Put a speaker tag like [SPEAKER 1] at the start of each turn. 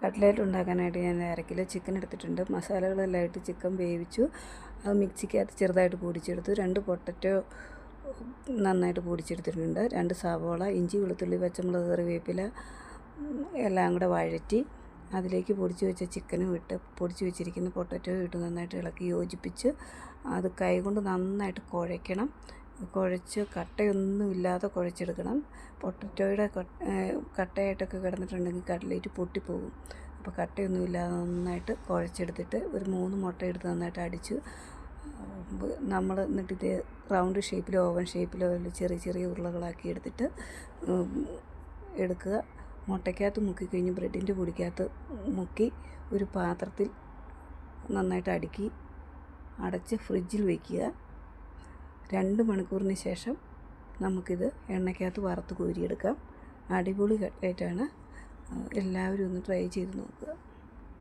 [SPEAKER 1] Cutlet ഉണ്ടാക്കാനായിട്ട് ഞാൻ 1/2 kilo chicken എടുത്തിട്ടുണ്ട്. മസാലകളെല്ലാം ഇട്ട് ചിക്കൻ വേവിച്ചു. അത് മിക്സിക്കകത്ത് ചെറുതായിട്ട് പൊടിച്ചെടുത്തു. 2 പൊട്ടറ്റോ നന്നായിട്ട് പൊടിച്ചെടുത്തിട്ടുണ്ട്. 2 സവോള, ഇഞ്ചി, വെളുത്തുള്ളി, പച്ചമുളക്, കറിവേപ്പില എല്ലാം കൂടെ വഴറ്റി അതിലേക്ക് പൊടിച്ച് വെച്ച ചിക്കനും ഇട്ട് പൊടിച്ച് വെച്ചിരിക്കുന്ന പൊട്ടറ്റോ ഇട്ട് നന്നായിട്ട് ഇളക്കി യോജിപ്പിച്ച് അത് കൈകൊണ്ട് നന്നായിട്ട് കുഴയ്ക്കണം. കുഴച്ച് കട്ടയൊന്നുമില്ലാതെ കുഴച്ചെടുക്കണം. പൊട്ടറ്റോയുടെ കട്ടയായിട്ടൊക്കെ കിടന്നിട്ടുണ്ടെങ്കിൽ കട്ട്ലേറ്റ് പൊട്ടിപ്പോകും. അപ്പോൾ കട്ടയൊന്നുമില്ലാതെ നന്നായിട്ട് കുഴച്ചെടുത്തിട്ട് ഒരു 3 മുട്ട എടുത്ത് നന്നായിട്ട് അടിച്ച് നമ്മൾ എന്നിട്ട് റൗണ്ട് ഷേപ്പിലോ ഓവൻ ഷേപ്പിലോ ചെറിയ ചെറിയ ഉരുളകളാക്കി എടുത്തിട്ട് എടുക്കുക. മുട്ടയ്ക്കകത്ത് മുക്കിക്കഴിഞ്ഞ് ബ്രെഡിൻ്റെ പൊടിക്കകത്ത് മുക്കി ഒരു പാത്രത്തിൽ നന്നായിട്ട് അടുക്കി അടച്ച് ഫ്രിഡ്ജിൽ വയ്ക്കുക. 2 മണിക്കൂറിന് ശേഷം നമുക്കിത് എണ്ണയ്ക്കകത്ത് വറുത്ത് കോരിയെടുക്കാം. അടിപൊളി കട്ട്ലേറ്റാണ്. എല്ലാവരും ഒന്ന് ട്രൈ ചെയ്ത് നോക്കുക.